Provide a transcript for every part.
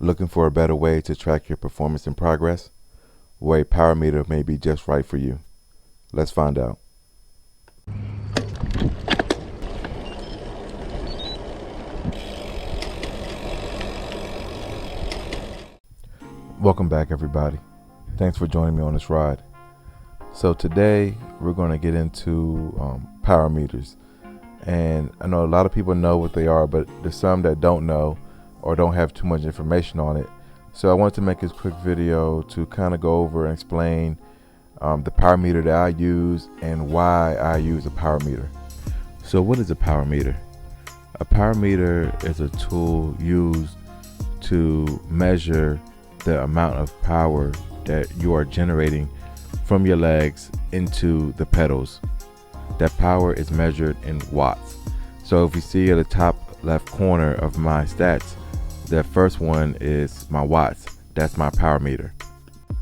Looking for a better way to track your performance and progress? Well, a power meter may be just right for you. Let's find out. Welcome back, everybody. Thanks for joining me on this ride. So today we're going to get into power meters. And I know a lot of people know what they are, but there's some that don't know or don't have too much information on it. So I wanted to make this quick video to kind of go over and explain the power meter that I use and why I use a power meter. So what is a power meter? A power meter is a tool used to measure the amount of power that you are generating from your legs into the pedals. That power is measured in watts. So if you see at the top left corner of my stats, the first one is my watts. That's my power meter.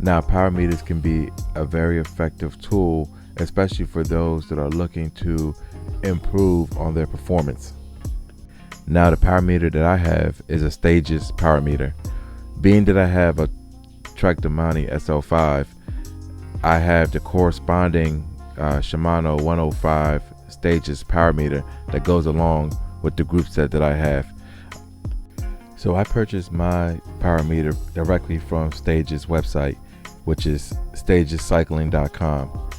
Now, power meters can be a very effective tool, especially for those that are looking to improve on their performance. Now, the power meter that I have is a Stages power meter. Being that I have a Domane SL5, I have the corresponding Shimano 105 Stages power meter that goes along with the group set that I have. So I purchased my power meter directly from Stages website, which is stagescycling.com.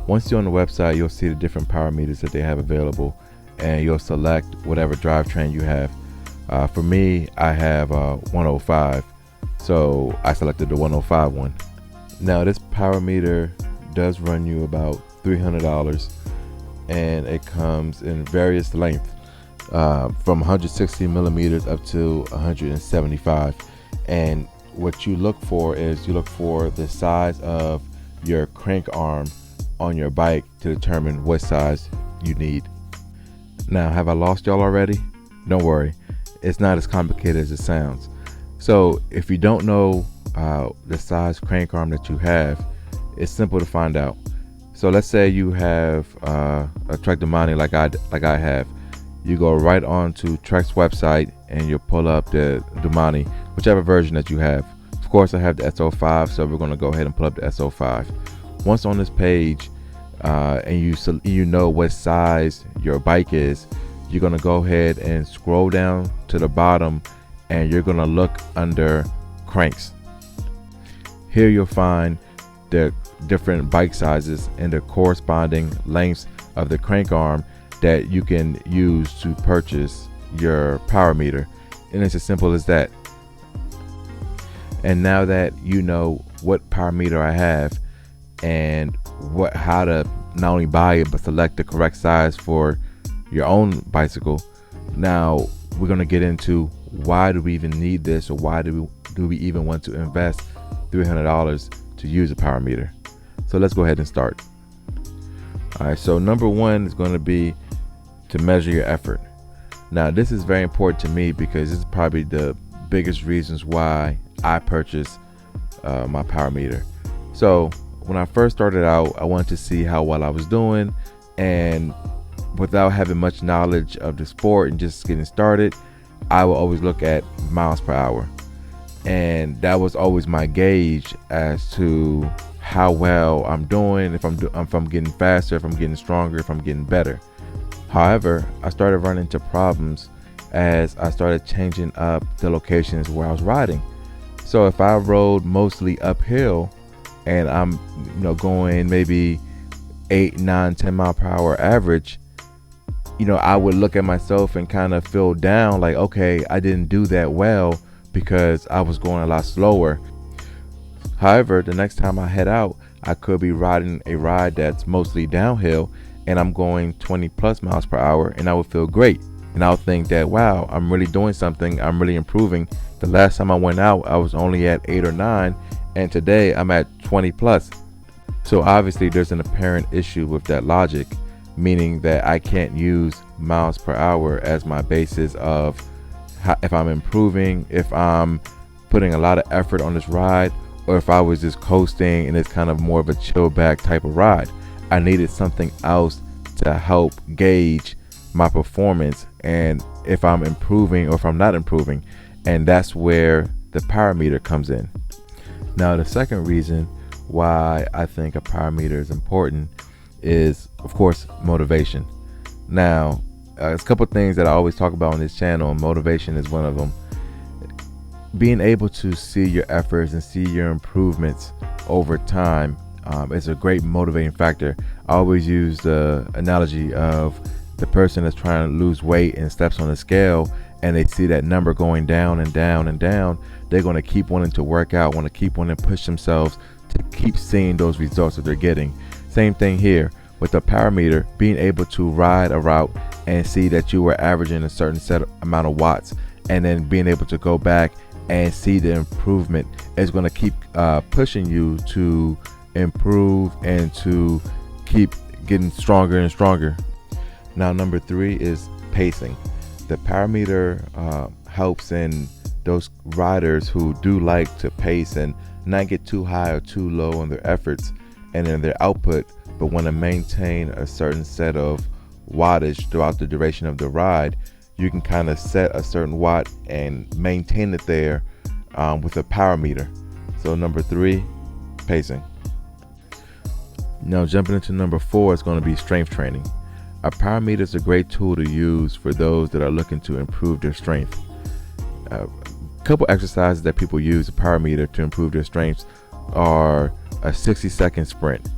Once you're on the website, you'll see the different power meters that they have available, and you'll select whatever drivetrain you have. For me, I have a 105, so I selected the 105 one. Now, this power meter does run you about $300, and it comes in various lengths, from 160 millimeters up to 175. And what you look for is the size of your crank arm on your bike to determine what size you need. Now, have I lost y'all already? Don't worry, it's not as complicated as it sounds. So if you don't know the size crank arm that you have, it's simple to find out. So let's say you have a Domane like I have. You go right on to Trek's website and you pull up the Domane, whichever version that you have. Of course, I have the SL5, so we're going to go ahead and pull up the SL5. Once on this page, and you know what size your bike is, you're going to go ahead and scroll down to the bottom, and you're going to look under cranks. Here you'll find the different bike sizes and the corresponding lengths of the crank arm that you can use to purchase your power meter. And it's as simple as that. And now that you know what power meter I have and how to not only buy it but select the correct size for your own bicycle, now we're going to get into why do we even need this, or why do we even want to invest $300 to use a power meter. So let's go ahead and start. All right, so number one is going to be to measure your effort. Now, this is very important to me because this is probably the biggest reasons why I purchased my power meter. So when I first started out, I wanted to see how well I was doing, and without having much knowledge of the sport and just getting started, I will always look at miles per hour, and that was always my gauge as to how well I'm doing, if I'm getting faster, if I'm getting stronger, if I'm getting better. However, I started running into problems as I started changing up the locations where I was riding. So if I rode mostly uphill and I'm going maybe 8, 9, 10 mile per hour average, I would look at myself and kind of feel down, like, okay, I didn't do that well because I was going a lot slower. However, the next time I head out, I could be riding a ride that's mostly downhill and I'm going 20 plus miles per hour, and I would feel great. And I'll think that, wow, I'm really doing something. I'm really improving. The last time I went out, I was only at 8 or 9, and today I'm at 20 plus. So obviously there's an apparent issue with that logic, meaning that I can't use miles per hour as my basis of if I'm improving, if I'm putting a lot of effort on this ride, or if I was just coasting and it's kind of more of a chill back type of ride. I needed something else to help gauge my performance and if I'm improving or if I'm not improving. And that's where the power meter comes in. Now, the second reason why I think a power meter is important is, of course, motivation. Now, there's a couple things that I always talk about on this channel, and motivation is one of them. Being able to see your efforts and see your improvements over time is a great motivating factor. I always use the analogy of the person that's trying to lose weight and steps on a scale, and they see that number going down and down and down. They're going to keep wanting to work out, want to keep wanting to push themselves to keep seeing those results that they're getting. Same thing here with the power meter. Being able to ride a route and see that you were averaging a certain amount of watts, and then being able to go back and see the improvement is going to keep pushing you to improve and to keep getting stronger and stronger. Now, number 3 is pacing. The power meter helps in those riders who do like to pace and not get too high or too low in their efforts and in their output, but want to maintain a certain set of wattage throughout the duration of the ride. You can kind of set a certain watt and maintain it there with a power meter. So number 3, pacing. Now, jumping into number 4 is going to be strength training. A power meter is a great tool to use for those that are looking to improve their strength. A couple exercises that people use a power meter to improve their strengths are a 60-second sprint.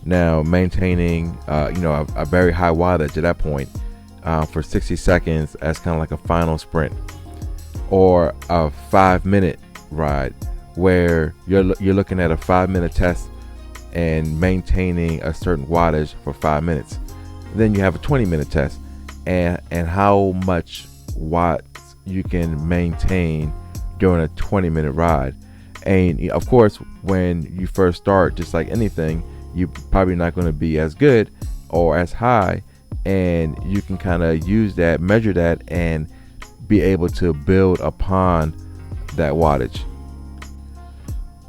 Now, maintaining a very high wattage at that point for 60 seconds as kind of like a final sprint, or a 5-minute ride where you're looking at a 5-minute test and maintaining a certain wattage for 5 minutes. Then you have a 20-minute test and how much watts you can maintain during a 20-minute ride. And of course, when you first start, just like anything, you're probably not going to be as good or as high, and you can kind of use that, measure that, and be able to build upon that wattage.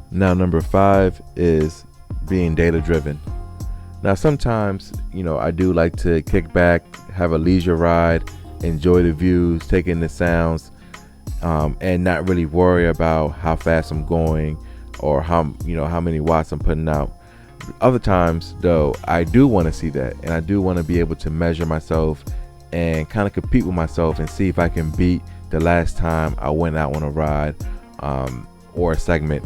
Now, number 5 is being data driven. Now, sometimes, I do like to kick back, have a leisure ride, enjoy the views, take in the sounds, and not really worry about how fast I'm going or how many watts I'm putting out. Other times, though, I do want to see that, and I do want to be able to measure myself and kind of compete with myself and see if I can beat the last time I went out on a ride or a segment,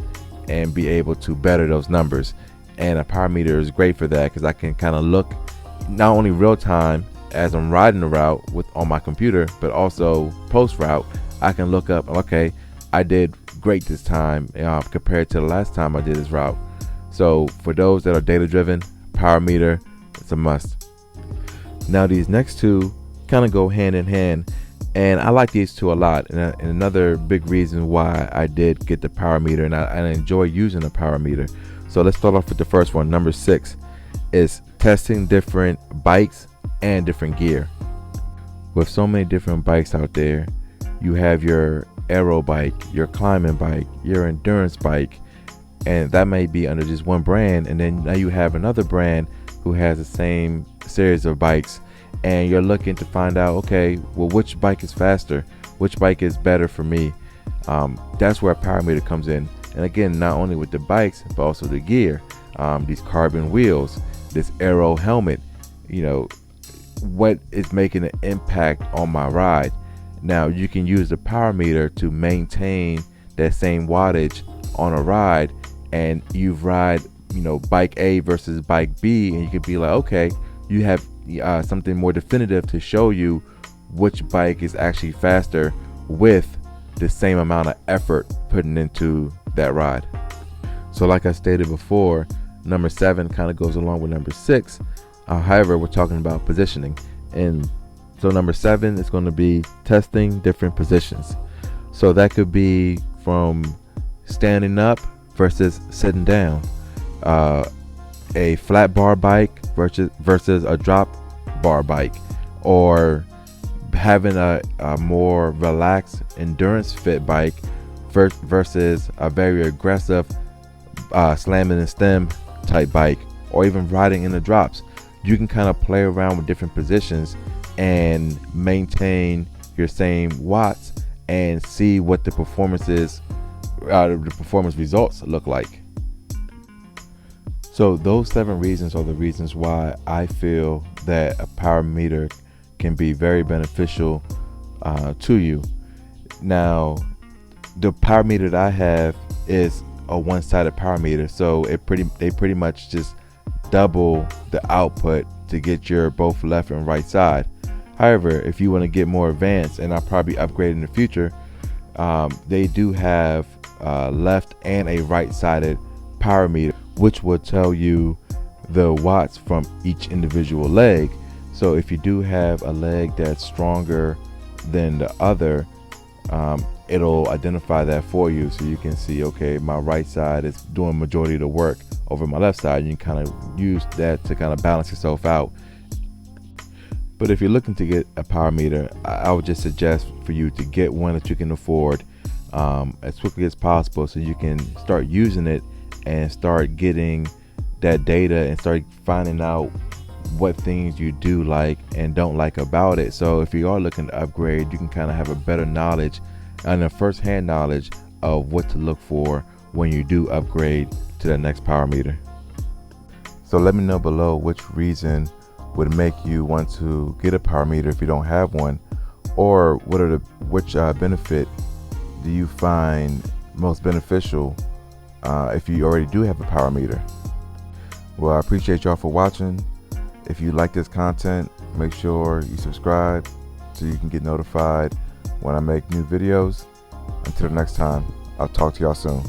and be able to better those numbers. And a power meter is great for that, because I can kind of look not only real time as I'm riding the route on my computer, but also post route. I can look up, okay, I did great this time compared to the last time I did this route. So for those that are data driven, power meter, it's a must. Now, these next 2 kind of go hand in hand, and I like these 2 a lot. And another big reason why I did get the power meter, and I enjoy using the power meter. So let's start off with the first one. Number 6 is testing different bikes and different gear. With so many different bikes out there, you have your aero bike, your climbing bike, your endurance bike, and that may be under just one brand. And then now you have another brand who has the same series of bikes, and you're looking to find out, okay, well, which bike is faster? Which bike is better for me? That's where a power meter comes in. And again, not only with the bikes, but also the gear, these carbon wheels, this aero helmet, what is making an impact on my ride. Now, you can use the power meter to maintain that same wattage on a ride, and you ride, bike A versus bike B, and you can be like, okay, you have something more definitive to show you which bike is actually faster with the same amount of effort putting into that ride. So like I stated before, number 7 kind of goes along with number 6. However, we're talking about positioning, and so number 7 is going to be testing different positions. So that could be from standing up versus sitting down, a flat bar bike versus a drop bar bike, or having a more relaxed endurance fit bike versus a very aggressive slamming and stem type bike, or even riding in the drops. You can kind of play around with different positions and maintain your same watts and see what the performance is the performance results look like. So those 7 reasons are the reasons why I feel that a power meter can be very beneficial to you. Now, the power meter that I have is a one-sided power meter, so they pretty much just double the output to get your both left and right side. However, if you want to get more advanced, and I'll probably upgrade in the future, they do have left and a right-sided power meter, which will tell you the watts from each individual leg. So if you do have a leg that's stronger than the other, it'll identify that for you, so you can see, okay, my right side is doing majority of the work over my left side. You can kind of use that to kind of balance yourself out. But if you're looking to get a power meter, I would just suggest for you to get one that you can afford as quickly as possible, so you can start using it and start getting that data and start finding out what things you do like and don't like about it. So if you are looking to upgrade, you can kind of have a better knowledge and a first-hand knowledge of what to look for when you do upgrade to the next power meter. So let me know below which reason would make you want to get a power meter if you don't have one, or which benefit do you find most beneficial if you already do have a power meter. Well, I appreciate y'all for watching. If you like this content, make sure you subscribe so you can get notified when I make new videos. Until next time, I'll talk to y'all soon.